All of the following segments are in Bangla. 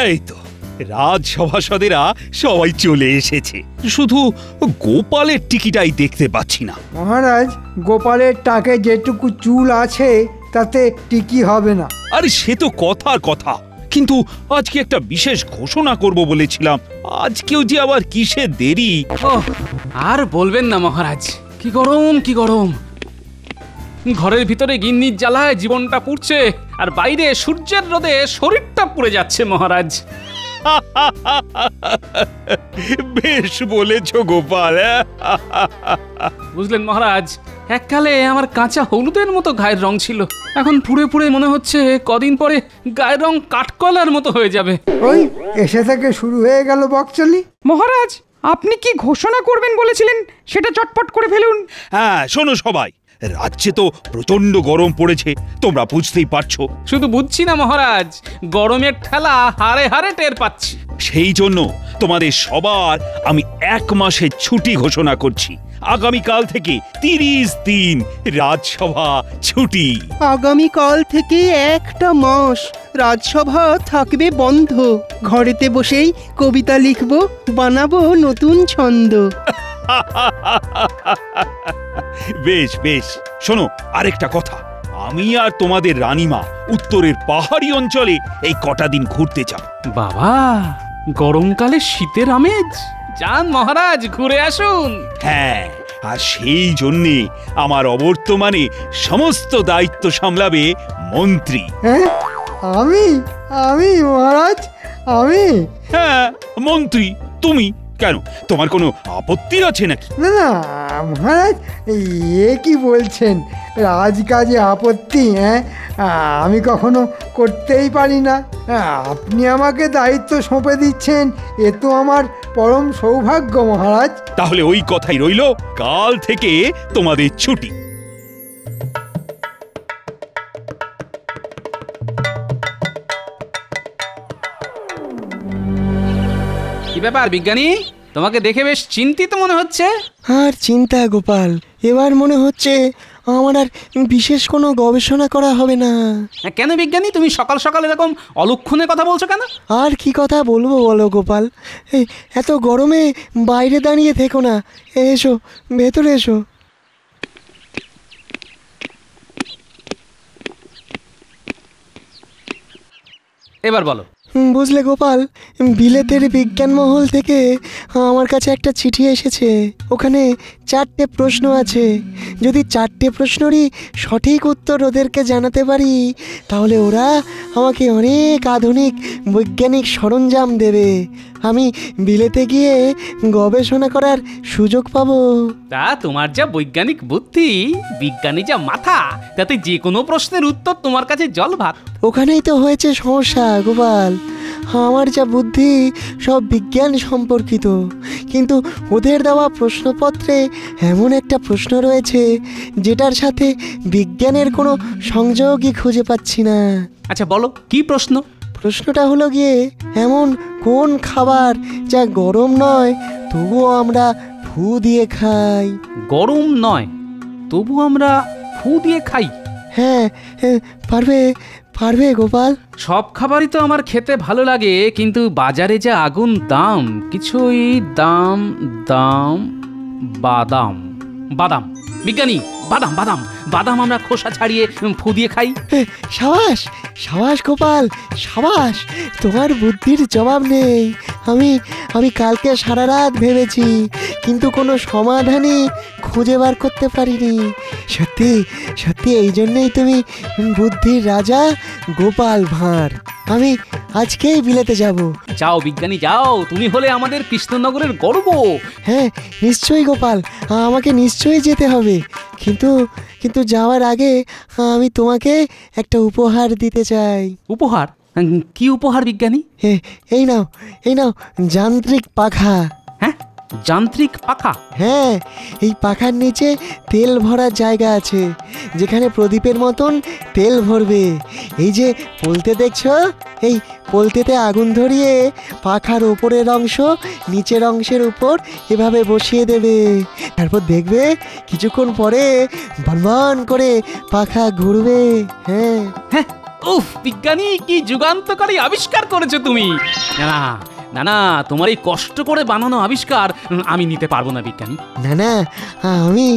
এই তো রাজসভাসদেরা সবাই চলে এসেছে, শুধু গোপালের টিকিটাই দেখতে পাচ্ছি না। মহারাজ, গোপালের টাকে যেটুকু চুল আছে তাতে টিকি হবে না। আরে সে তো কথার কথা, কিন্তু আজকে একটা বিশেষ ঘোষণা করব বলেছিলাম। আজকেও যে আবার কিসের দেরি। আর বলবেন না মহারাজ, কি গরম কি গরম। ঘরের ভিতরে গিন্নির জ্বালায় জীবনটা পুড়ছে, আর বাইরে সূর্যের রোদে শরীরটা পুড়ে যাচ্ছে মহারাজ। বেশ বলেছ গোপাল। বুঝলেন মহারাজ, এককালে আমার কাঁচা হলুদের মতো গায়ের রং ছিল, এখন পুড়ে পুড়ে মনে হচ্ছে কদিন পরে গায়ের রং কাঠকলার মতো হয়ে যাবে। ওই এসে থেকে শুরু হয়ে গেল বকচলি। মহারাজ, আপনি কি ঘোষণা করবেন বলেছিলেন সেটা চটপট করে ফেলুন। হ্যাঁ শোনো সবাই, রাজ্যে তো প্রচন্ড গরম পড়েছে, তোমরা বুঝতেই পারছো। শুধু বুঝছি না মহারাজ, গরমের ঠেলা হাড়ে হাড়ে টের পাচ্ছি। সেই জন্য তোমাদের সবার আমি 1 মাসের ছুটি ঘোষণা করছি। আগামীকাল থেকে 30 দিন রাজসভা ছুটি। আগামীকাল থেকে 1টা মাস রাজসভা থাকবে বন্ধ। ঘরেতে বসেই কবিতা লিখব, বানাবো নতুন ছন্দ। বেশ বেশ, শোনো আরেকটা কথা, আমি আর তোমাদের রানীমা উত্তরের পাহাড়ি অঞ্চলে এই কটা দিন ঘুরতে চাও। বাবা, গরমকালে শীতের আমেজ, যান মহারাজ ঘুরে আসুন। হ্যাঁ, আর সেই জন্যে আমার অবর্তমানে সমস্ত দায়িত্ব সামলাবে মন্ত্রী। হ্যাঁ, আমি আমি মহারাজ, আমি? হ্যাঁ মন্ত্রী তুমি। কেন, তোমার কোনো আপত্তি আছে নাকি? না না মহারাজ, এ কি বলছেন? রাজকাজে আপত্তি? হ্যাঁ, আমি কখনো করতেই পারি না। আপনি আমাকে দায়িত্ব সঁপে দিচ্ছেন, এ তো আমার পরম সৌভাগ্য মহারাজ। তাহলে ওই কথাই রইল, কাল থেকে তোমাদের ছুটি। কি ব্যাপার বিজ্ঞানী, তোমাকে দেখে বেশ চিন্তিত মনে হচ্ছে। আর চিন্তা গোপাল, এবার মনে হচ্ছে আমার আর বিশেষ কোনো গবেষণা করা হবে না। কেন বিজ্ঞানী, তুমি সকাল সকাল এরকম অলক্ষণে কথা বলছো কেন? আর কি কথা বলবো বলো গোপাল, এই এত গরমে বাইরে দাঁড়িয়ে থেকো না, এসো ভেতরে এসো। এবার বলো। বুঝলে গোপাল, বিলেতের বিজ্ঞান মহল থেকে আমার কাছে একটা চিঠি এসেছে। ওখানে 4টে প্রশ্ন আছে। যদি 4টে প্রশ্নেরই সঠিক উত্তর ওদেরকে জানাতে পারি, তাহলে ওরা আমাকে অনেক আধুনিক বৈজ্ঞানিক সরঞ্জাম দেবে। আমি বিলেতে গিয়ে গবেষণা করার সুযোগ পাবো। তা তোমার যা বৈজ্ঞানিক বুদ্ধি, বিজ্ঞানী যা মাথা, তাতে যে কোনো প্রশ্নের উত্তর তোমার কাছে জল ভাত। ওখানেই তো হয়েছে সমস্যা গোপাল, আমার যা বুদ্ধি সব বিজ্ঞান সম্পর্কিত, কিন্তু ওদের দেওয়া প্রশ্নপত্রে এমন একটা প্রশ্ন রয়েছে যেটার সাথে বিজ্ঞানের কোনো সংযোগই খুঁজে পাচ্ছি না। আচ্ছা বলো, কি প্রশ্ন? প্রশ্নটা হলো গিয়ে, এমন কোন খাবার যা গরম নয় তবুও আমরা ফু দিয়ে খাই? গরম নয় তবু আমরা ফু দিয়ে খাই? হ্যাঁ, পারবে পারবে গোপাল? সব খাবারই তো আমার খেতে ভালো লাগে, কিন্তু বাজারে যা আগুন দাম, কিছুই দাম দাম। বাদাম। বাদাম বিজ্ঞানী, বাদাম বাদাম বাদাম আমরা খোসা ছাড়িয়ে ফু দিয়ে খাই। সাবাস সাবাস গোপাল, সাবাস, তোমার বুদ্ধির জবাব নেই। আমি কালকে সারা রাত ভেবেছি, কিন্তু কোনো সমাধানই খুঁজে বার করতে পারিনি। সত্যি সত্যি এই জন্যই তুমি বুদ্ধির রাজা গোপাল ভাঁড়। আমি আজকেই বিলেতে যাব। যাও বিজ্ঞানী যাও, তুমি হলে আমাদের কৃষ্ণনগরের গর্ব। হ্যাঁ নিশ্চয়ই গোপাল, আমাকে নিশ্চয়ই যেতে হবে, কিন্তু কিন্তু যাওয়ার আগে আমি তোমাকে একটা উপহার দিতে চাই। উপহার? কি উপহার বিজ্ঞানী? এই নাও এই নাও, যান্ত্রিক পাখা। হ্যাঁ, যান্ত্রিক পাখা? হ্যাঁ, এই পাখার নিচে তেল ভরার জায়গা আছে, যেখানে প্রদীপের মতন তেল ভরবে। এই যে পলতে দেখছো, এই পলতেতে আগুন ধরিয়ে পাখার ওপরের অংশ নিচের অংশের উপর এভাবে বসিয়ে দেবে। তারপর দেখবে কিছুক্ষণ পরে ভনভন করে পাখা ঘুরবে। হ্যাঁ হ্যাঁ, উফ বিজ্ঞানী, কি যুগান্তকারী আবিষ্কার করেছো তুমি! না না না না, তোমার এই কষ্ট করে বানানো আবিষ্কার আমি নিতে পারবো না বিজ্ঞানী। না না, আমি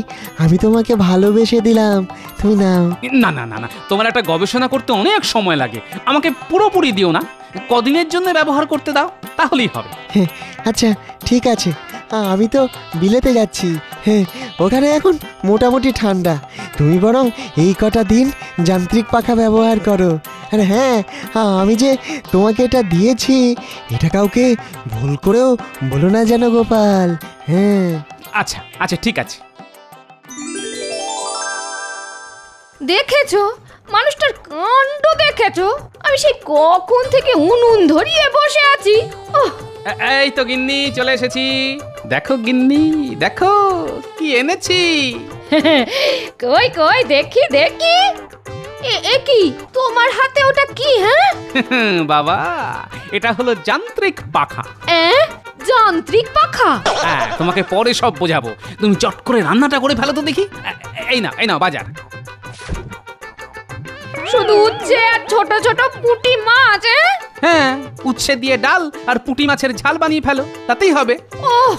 আমি তোমাকে ভালোবেসে দিলাম, তুমি নাও। না না না না, তোমার একটা গবেষণা করতে অনেক সময় লাগে, আমাকে পুরোপুরি দিও না, কদিনের জন্য ব্যবহার করতে দাও, তাহলেই হবে। আচ্ছা ঠিক আছে, আমি তো বিলেতে যাচ্ছি। হ্যাঁ, ওখানে এখন মোটামুটি ঠান্ডা। তুমি বরং এই কটা দিন যান্ত্রিক পাখা ব্যবহার করো। আর হ্যাঁ, আমি যে তোমাকে এটা দিয়েছি এটা কাউকে ভুল করেও বলো না যেন গোপাল। হ্যাঁ আচ্ছা আচ্ছা ঠিক আছে। দেখেছো মানুষটার কাণ্ড, দেখেছো? আমি সেই কখন থেকে উনুন ধরিয়ে বসে আছি। ওহ, এই তো গিন্নি চলে এসেছি। দেখো গিন্নি, দেখো কি এনেছি। কই কই দেখি দেখি। এ কি তোমার হাতে? ওটা কি? হ্যাঁ বাবা, এটা হলো যান্ত্রিক পাখা। যান্ত্রিক পাখা? হ্যাঁ, তোমাকে পরে সব বোঝাবো, তুমি চট করে রান্নাটা করে ফেলো তো দেখি। এই নাও বাজার। শুধু উচ্ছে আর ছোট ছোট পুঁটি মাছ? হ্যাঁ, উচ্ছে দিয়ে ডাল আর পুঁটি মাছের ঝাল বানিয়ে ফেলো, তাতেই হবে। ওহ,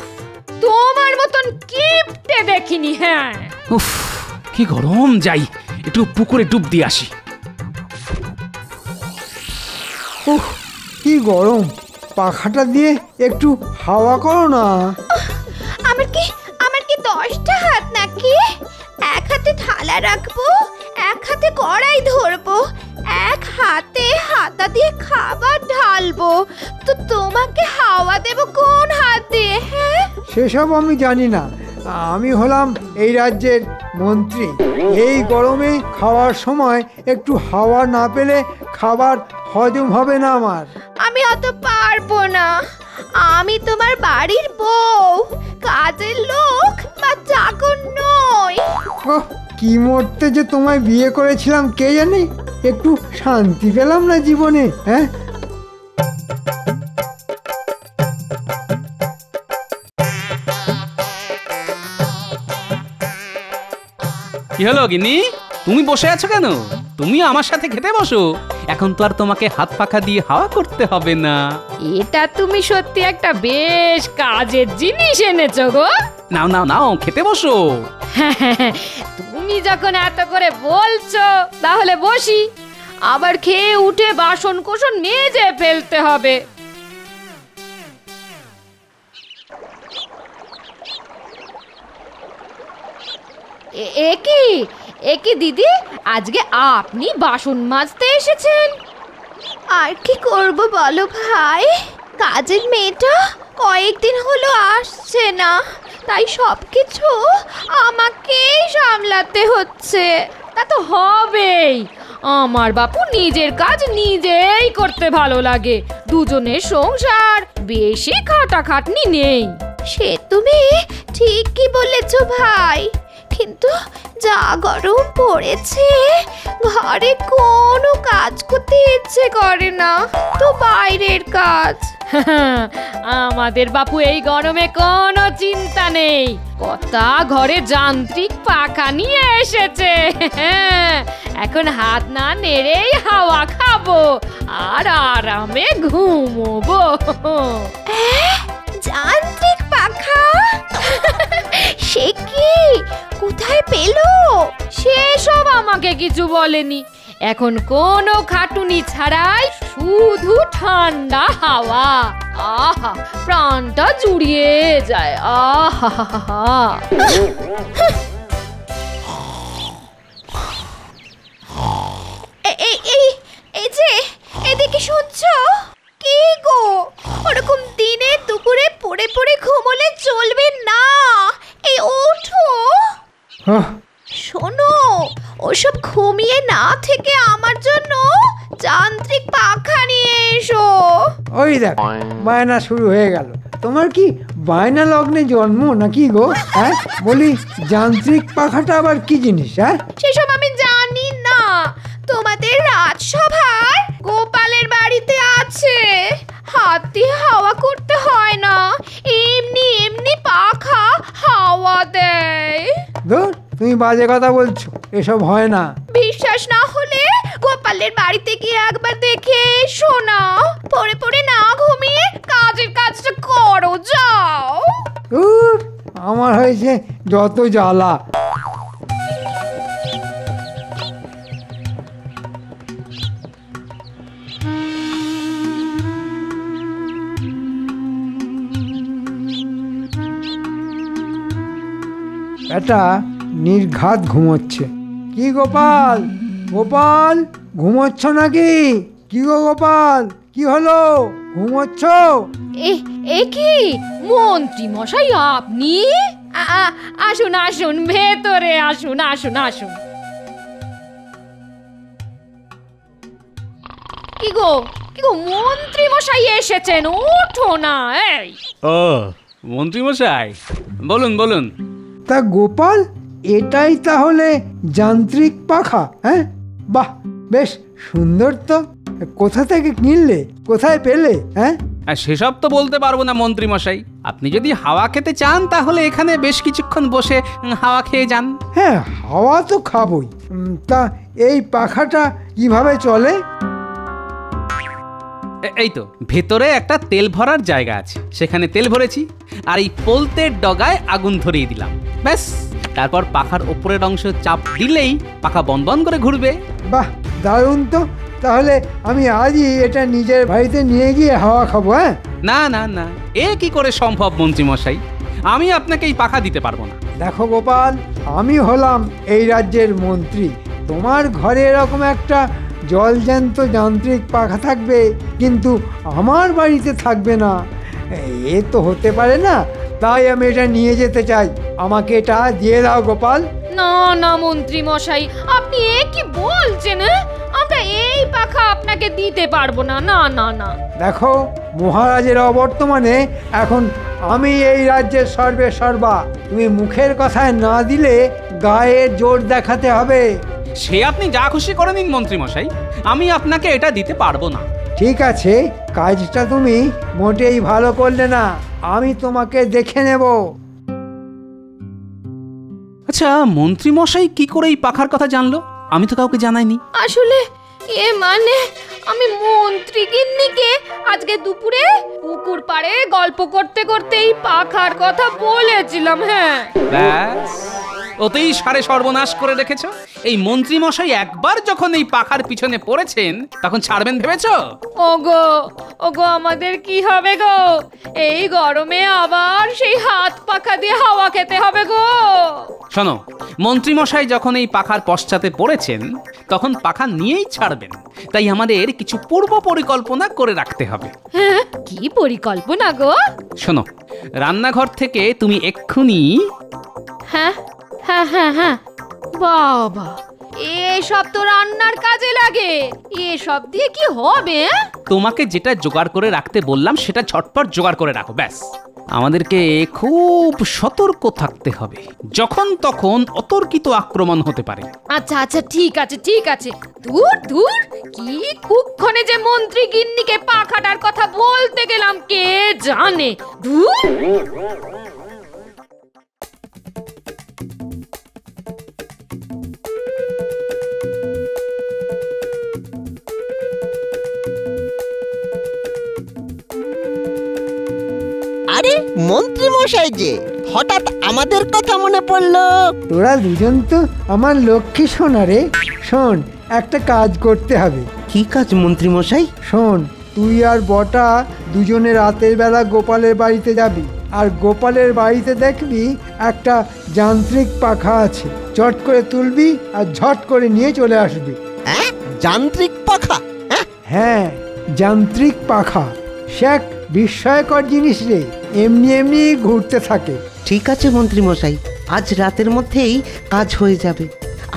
তোমার মতন কিপটে দেখিনি। হ্যাঁ, উফ কি গরম, যাই একটু পুকুরে ডুব দিয়ে আসি। উহ, কি গরম! পাখাটা দিয়ে একটু হাওয়া করো না। আমার কি 10টা হাত নাকি? এক হাতে থালা রাখবো, এক হাতে কড়াই ধরবো, এক হাতে হাতা দিয়ে খাবার ঢালবো, তো তোমাকে হাওয়া দেব কোন হাত দিয়ে? হ্যাঁ, সেসব আমি জানি না। আমি হলাম এই রাজ্যের মন্ত্রী। এই গরমে খাওয়ার সময় একটু হাওয়া না পেলে খাবার হজম হবে না আমার। আমি অত পারবো না। আমি তোমার বাড়ির বউ, কাজের লোক বা চাকর নই। ওহ, কি মরতে যে তোমায় বিয়ে করেছিলাম কে জানে, একটু শান্তি পেলাম না জীবনে। হ্যাঁ, কি হলো গিন্নি, তুমি বসে আছো কেন? তুমি আমার সাথে খেতে বসো, এখন তো আর তোমাকে হাত পাখা দিয়ে হাওয়া করতে হবে না। এটা তুমি সত্যি একটা বেশ কাজের জিনিস এনেছো গো। নাও নাও নাও, খেতে বসো। তুমি যখন এত করে বলছো তাহলে বসি। আবার খেয়ে উঠে বাসন কোসন মেজে ফেলতে হবে। এ কি দিদি, আজকে আপনি বাসন মাজতে এসেছেন? আর কি করব বলো ভাই, কাজের মেয়েটা কয়েকদিন হলো আসছে না, তাই সবকিছু আমাকেই সামলাতে হচ্ছে। তা তো হবেই, আমার বাপু নিজের কাজ নিজেই করতে ভালো লাগে। দুজনের সংসার, বেশি খাটাখাটনি নেই। সে তুমি ঠিকই বলেছো ভাই, কিন্তু যা গরম পড়েছে ঘরে কোনো কাজ করতে ইচ্ছে করে না, তো বাইরের কাজ। আমাদের বাপু এই গরমে কোনো চিন্তা নেই, কতা ঘরে যান্ত্রিক পাখা নিয়ে এসেছে। এখন হাত না নেড়েই হাওয়া খাবো আর আরামে ঘুমোবো। যান্ত্রিক পাখা? সে কি, কোথায় পেলো? সেসব আমাকে কিছু বলেনি। এখন কোনো খাটুনি ছাড়াই শুধু ঠান্ডা হাওয়া। আহা, প্রাণটা জুড়িয়ে যায়। আহা, এই যে এদিকে শুনছো? কি গো, ওরকম দিনে দুপুরে পড়ে পড়ে ঘুমোলে চলবে না। এই ওঠো, শোনো, ওসব ঘুমিয়ে না থেকে আমার জন্য যান্ত্রিক পাখা নিয়ে এসো। ওই দেখ, বায়না শুরু হয়ে গেল। তোমার কি বায়না লগ্নে জন্ম নাকি গো? হ্যাঁ, বলি যান্ত্রিক পাখাটা আবার কি জিনিস? হ্যাঁ, সেসব আমি জানি না। তোমাদের রাজসভার গোপালের বাড়িতে আছে, হাত দিয়ে হাওয়া করতে হয় না, এমনি এমনি পাখা হাওয়া দেয়। ধুর, তুমি বাজে কথা বলছো, এসব হয় না। বিশ্বাস না হলে গোপালের বাড়িতে গিয়ে একবার দেখে এসো না, পড়ে পড়ে না ঘুমিয়ে কাজের কাজটা করো, যাও। উফ, আমার হয়েছে যত জ্বালা। এটা নির্ঘাত ঘুমোচ্ছে। কি গোপাল, গোপাল ঘুমোচ্ছ নাকি? কি গো গোপাল, কি হলো, ঘুমোচ্ছ? এ কি মন্ত্রী মশাই আপনি? আসুন আসুন, ভেতরে আসুন, আসুন আসুন। কি গো মন্ত্রী মশাই এসেছেন, ওঠো না। এই ও মন্ত্রী মশাই, বলুন বলুন। তা গোপাল, এটাই তাহলে যান্ত্রিক পাখা? হ্যাঁ, বাহ, বেশ সুন্দর তো। কোথা থেকে কিনলে, কোথায় পেলে? হ্যাঁ, আর সেসব তো বলতে পারবো না মন্ত্রী মশাই। আপনি যদি হাওয়া খেতে চান তাহলে এখানে বেশ কিছুক্ষণ বসে হাওয়া খেয়ে যান। হ্যাঁ, হাওয়া তো খাবই। তা এই পাখাটা কিভাবে চলে? এই তো ভেতরে একটা তেল ভরার জায়গা আছে, সেখানে তেল ভরেছি আর এই পোলতের ডগায় আগুন ধরিয়ে দিলাম, ব্যাস। তারপর পাখার ওপরের অংশ চাপ দিলেই পাখা বন বন করে ঘুরবে। বাহ, দারুণ তো। তাহলে আমি আজই এটা নিজের বাড়িতে নিয়ে গিয়ে হাওয়া খাবো। হ্যাঁ, না না না, এ কি করে সম্ভব মন্ত্রী মশাই? আমি আপনাকে এই পাখা দিতে পারবো না। দেখো গোপাল, আমি হলাম এই রাজ্যের মন্ত্রী। তোমার ঘরে এরকম একটা জলজ্যান্ত যান্ত্রিক পাখা থাকবে, কিন্তু আমার বাড়িতে থাকবে না। এ তো হতে পারে না। তাই আমি এটা নিয়ে যেতে চাই। আমাকে এটা দিয়ে দাও গোপাল। না না মন্ত্রী মশাই, আপনি এ কি বলছেন? আমরা এই পাখা আপনাকে দিতে পারবো না। না না না। দেখো, মহারাজের অবর্তমানে এখন আমি এই রাজ্যের সর্বে সর্বা। তুমি মুখের কথায় না দিলে গায়ের জোর দেখাতে হবে। সে আপনি যা খুশি করে নিন মন্ত্রী মশাই, আমি আপনাকে এটা দিতে পারবো না। ঠিক আছে, কাজটা তুমি মোটেই ভালো করলে না। আমি তোমাকে দেখে নেব। আচ্ছা মন্ত্রী মশাই কি করে এই পাখার কথা জানলো? আমি তো কাউকে জানাইনি। আসলে মানে আমি মন্ত্রী গিন্নিকে আজকে দুপুরে পুকুর পাড়ে গল্প করতে করতে এই পাখার কথা বলেছিলাম। হ্যাঁ, ব্যাস, ওতেই সারে সর্বনাশ করে রেখেছো। এই মন্ত্রী মশাই একবার যখন এই পাখার পিছনে পড়েছেন তখন ছাড়বেন ভেবেছো? ওগো আমাদের কি হবে গো? এই গরমে আবার সেই হাত পাখা দিয়ে হাওয়া খেতে হবে গো। শোনো, মন্ত্রী মশাই যখন এই পাখার পশ্চাতে পড়েছেন তখন পাখা নিয়েই ছাড়বেন। তাই আমাদের কিছু পূর্ব পরিকল্পনা করে রাখতে হবে। হ্যাঁ, কি পরিকল্পনা গো? শোনো, রান্নাঘর থেকে তুমি এক্ষুনি হ্যাঁ হ্যাঁ হ্যাঁ হ্যাঁ, বাবা, এসব তো রান্নার কাজে লাগে। এসব দিয়ে কি হবে? তোমাকে যেটা জোগাড় করে রাখতে বললাম সেটা ঝটপট জোগাড় করে রাখো, ব্যাস। আমাদেরকে খুব সতর্ক থাকতে হবে, যখন তখন অতর্কিত আক্রমণ হতে পারে। আচ্ছা আচ্ছা, ঠিক আছে ঠিক আছে। দূর দূর, কি কুক্ষণে যে মন্ত্রী গিন্নিকে পাখাটার কথা বলতে গেলাম কে জানে। দূর। আরে মন্ত্রী মশাই যে, হঠাৎ আমাদের কথা মনে পড়লো। তোরা দুজন তো আমার লক্ষ্মী সোনা রে। শোন, একটা কাজ করতে হবে। কি কাজ মন্ত্রী মশাই? শোন, তুই আর বটা দুজনে রাতের বেলা গোপালের বাড়িতে যাবি, আর গোপালের বাড়িতে দেখবি একটা যান্ত্রিক পাখা আছে। চট করে তুলবি আর ঝট করে নিয়ে চলে আসবি। হ্যাঁ, যান্ত্রিক পাখা? হ্যাঁ, যান্ত্রিক পাখা। সে এক বিস্ময়কর জিনিস রে, এমনি এমনি ঘুরতে থাকে। ঠিক আছে মন্ত্রী মশাই, আজ রাতের মধ্যেই কাজ হয়ে যাবে।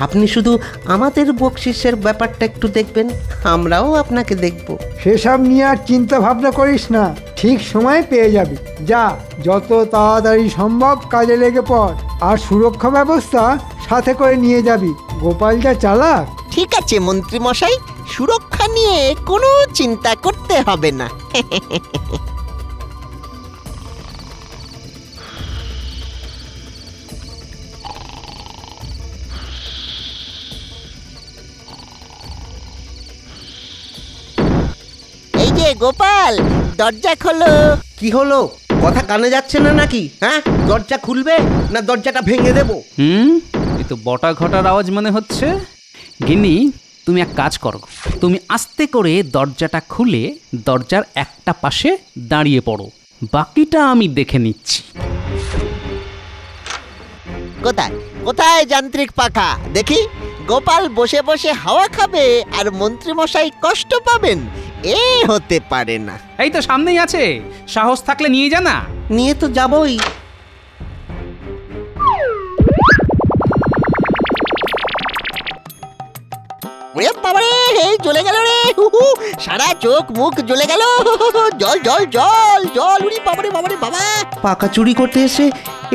আপনি শুধু আমাদের বকশিসের ব্যাপারটা একটু দেখবেন, আমরাও আপনাকে দেখব। সেসব নিয়ে আর চিন্তা ভাবনা করিস না, ঠিক সময় পেয়ে যাবি। যা, যত তাড়াতাড়ি সম্ভব কাজে লেগে পড়, আর সুরক্ষা ব্যবস্থা সাথে করে নিয়ে যাবি। গোপাল যা চালাক। ঠিক আছে মন্ত্রী মশাই, সুরক্ষা নিয়ে কোনো চিন্তা করতে হবে না। গোপাল, দরজা খোলো। কি হলো? কথা কানে যাচ্ছে না নাকি? হ্যাঁ, দরজা খুলবে না দরজাটা ভেঙে দেবো? এই তো বটা ঘটার আওয়াজ মনে হচ্ছে। গিন্নি, তুমি এক কাজ করো, তুমি আস্তে করে দরজাটা খুলে দরজার একটা পাশে দাঁড়িয়ে পড়ো, বাকিটা আমি দেখে নিচ্ছি। কোথায় কোথায় যান্ত্রিক পাখা দেখি? গোপাল বসে বসে হাওয়া খাবে আর মন্ত্রী মশাই কষ্ট পাবেন, এ হতে পারে না। এই তো সামনেই আছে, সাহস থাকলে নিয়ে যা না। নিয়ে তো যাবই। ওরে বাবারে, এই জ্বলে গেল রে, সারা চোখ মুখ জ্বলে গেল। জল জল জল জল, উড়ি বাবারে বাবারে বাবা। পাকা চুরি করতে এসে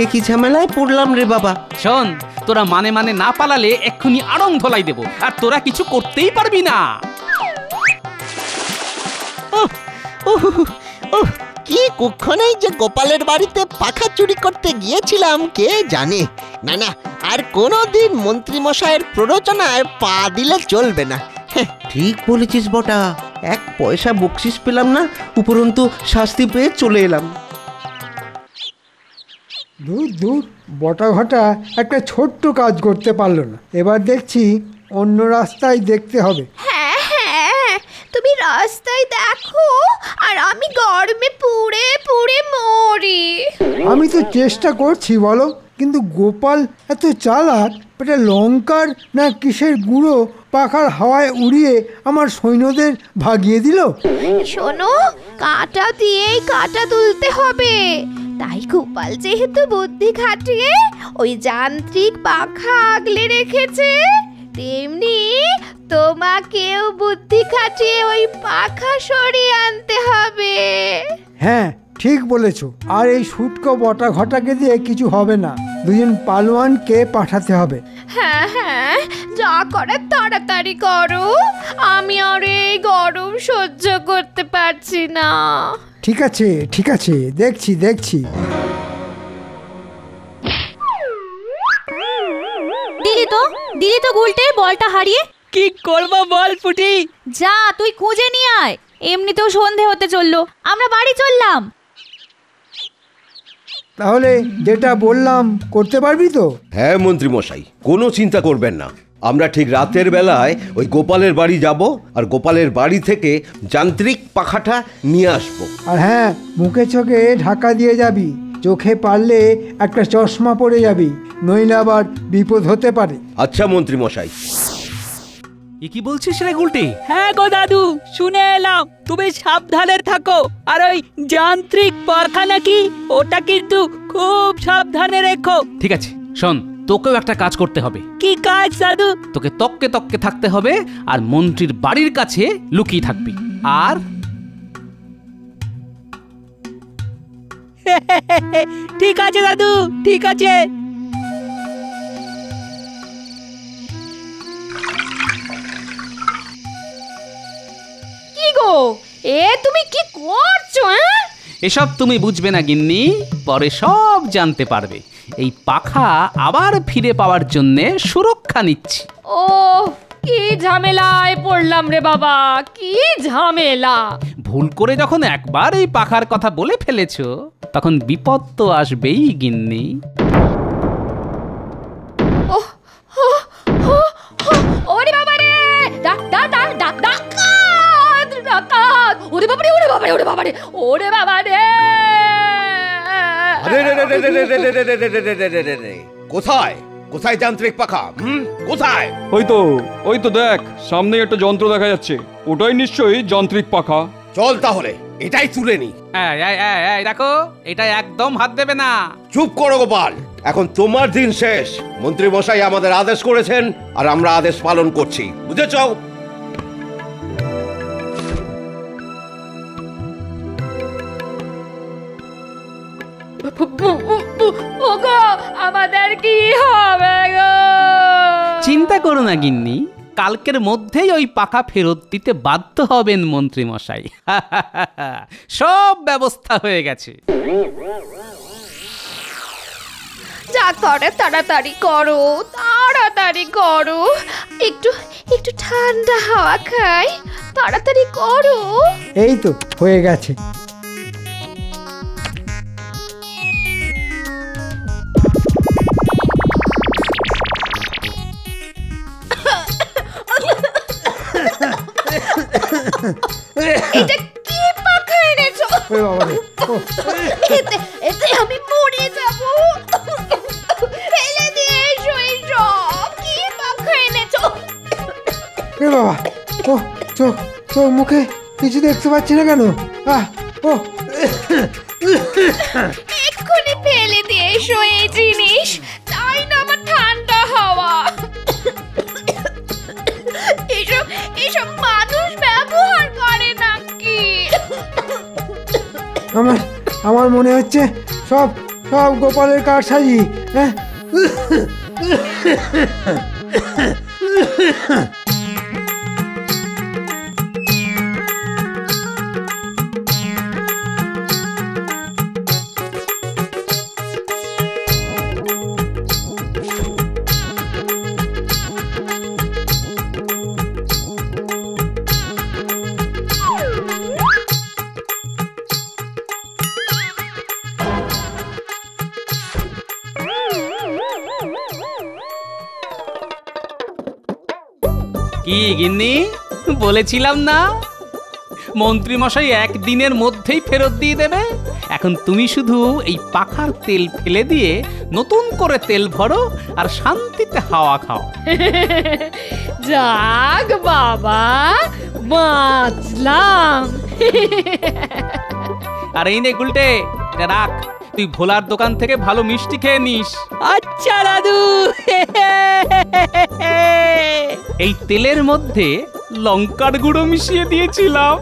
এ কি ঝামেলায় পড়লাম রে বাবা। শোন, তোরা মানে মানে না পালালে এক্ষুনি আড়ং ধলাই দেবো, আর তোরা কিছু করতেই পারবি না। কি কুক্ষণেই যে গোপালের বাড়িতে পাখা চুরি করতে গিয়েছিলাম কে জানে। না না, আর কোনোদিন মন্ত্রী মশাইয়ের প্ররোচনায় পা দিলে চলবে না। ঠিক বলেছিস বটা, এক পয়সা বকশিস পেলাম না, উপরন্তু শাস্তি পেয়ে চলে এলাম। দূর দূর, বটা ঘটা একটা ছোট্ট কাজ করতে পারলো না। এবার দেখছি অন্য রাস্তায় দেখতে হবে। হ্যাঁ হ্যাঁ, তুমি রাস্তায় দেখো আর আমি গরমে পুড়ে পুড়ে মরি। আমি তো চেষ্টা করছি বলো, কিন্তু গোপাল এত চালাক, এটা লঙ্কার না কিসের গুঁড়ো পাখার হাওয়ায় উড়িয়ে আমার সৈন্যদের ভাগিয়ে দিল। শোনো, কাঁটা দিয়েই কাঁটা তুলতে হবে। তাই গোপাল যেহেতু বুদ্ধি খাটিয়ে ওই যান্ত্রিক পাখা আগলে রেখেছে, তেমনি তোমাকেও বুদ্ধি খাটিয়ে ওই পাখা সরিয়ে আনতে হবে। হ্যাঁ, ঠিক বলেছো। আর এই শুটকো বটা ঘটাকে দিয়ে কিছু হবে না, দুজন পালোয়ানকে পাঠাতে হবে। হ্যাঁ হ্যাঁ, যা করার তাড়াতাড়ি করো, আমি আর এই গরম সহ্য করতে পারছি না। ঠিক আছে ঠিক আছে, দেখছি দেখছি। দিলি তো গুলটে বলটা হারিয়ে। কি করব বল ফুটি? যা তুই খুঁজে নিয়ে আয়, এমনিতেও সন্ধে হতে চললো, আমরা বাড়ি চললাম। তাহলে যেটা বললাম করতে পারবি তো? হ্যাঁ মন্ত্রী মশাই, কোনো চিন্তা করবেন না। আমরা ঠিক রাতের বেলায় ওই গোপালের বাড়ি যাব, আর গোপালের বাড়ি থেকে যান্ত্রিক পাখাটা নিয়ে আসব। আর হ্যাঁ, মুখে চোখে ঢাকা দিয়ে যাবি, চোখে পারলে একটা চশমা পরে যাবি, নইলে আবার বিপদ হতে পারে। আচ্ছা মন্ত্রী মশাই। এ কি বলছিস রে গুলটে? হ্যাঁ গো দাদু, শুনে এলাম তুমি সাবধানে থাকো। আর ওই যান্ত্রিক পাখা নাকি, ওটা কিন্তু খুব সাবধানে রেখো। ঠিক আছে, শোন, তোকেও একটা কাজ করতে হবে। কি কাজ দাদু? তোকে তককে তককে থাকতে হবে, আর মন্ত্রীর বাড়ির কাছে লুকিয়ে থাকবি। আর ঠিক আছে দাদু, ঠিক আছে। কি গো, এ তুমি কি করছো? এসব তুমি বুঝবে না গিন্নি, পরে সব জানতে পারবে। এই পাখা আবার ফিরে পাওয়ার জন্য সুরক্ষা নিচ্ছি। ও, কি ঝামেলায় পড়লাম রে বাবা, কি ঝামেলা। ভুল করে যখন একবার এই পাখার কথা বলে ফেলেছো, তখন বিপদ তো আসবেই গিন্নি। ওরে বাবা রে, ডাকাত! ওরে বাবা রে, ওরে বাবা রে, ওরে বাবা রে, ওরে বাবা রে! কোথায় কোথায় যান্ত্রিক পাখা? কোথায়? ওই তো দেখ, সামনে একটা যন্ত্র দেখা যাচ্ছে, ওটাই নিশ্চয়ই যান্ত্রিক পাখা। চল তাহলে এটাই তুলে নি। এই দেখো, এটা একদম হাত দেবে না। চুপ করো গোপাল, এখন তোমার দিন শেষ। মন্ত্রী মশাই আমাদের আদেশ করেছেন, আর আমরা আদেশ পালন করছি, বুঝেছো? ওগো, আমাদের কি হবে গো? চিন্তা করো না গিন্নি, কালকের মধ্যেই ওই পাখা ফেরত দিতে বাধ্য হবেন মন্ত্রী মশাই। সব ব্যবস্থা হয়ে গেছে। যা করে তাড়াতাড়ি করো, তাড়াতাড়ি করো। একটু একটু ঠান্ডা হাওয়া খাই, তাড়াতাড়ি করো। এই তো হয়ে গেছে। এটা কি পাখা এনেছো? ওরে বাবা রে, ও, এতে আমি মরে যাব। ফেলে দিয়ে এসো এসব। কি পাখা এনেছো? এ বাবা, ও চোখ চোখ মুখে কিছু দেখতে পাচ্ছি না কেন? ও এক্ষুনি ফেলে দিয়ে এসো এই জিনিস। তাই না আমার ঠান্ডা হাওয়া। এসব এসব মানুষ ব্যবহার করে নাকি? আমার মনে হচ্ছে সব সব গোপালের কারসাজি। হ্যাঁ, কি গিন্নি, বলেছিলাম না মন্ত্রী মশাই একদিনের মধ্যেই ফেরত দিয়ে দেবে। এখন তুমি শুধু এই পাখার তেল ফেলে দিয়ে নতুন করে তেল ভরো আর শান্তিতে হাওয়া খাও। যাক বাবা, বাঁচলাম। আর এই নে গুলটে, এটা রাখ, তুই ভোলার দোকান থেকে ভালো মিষ্টি খেয়ে নিস। আচ্ছা দাদু। এই তেলের মধ্যে লঙ্কার গুঁড়ো মিশিয়ে দিয়েছিলাম।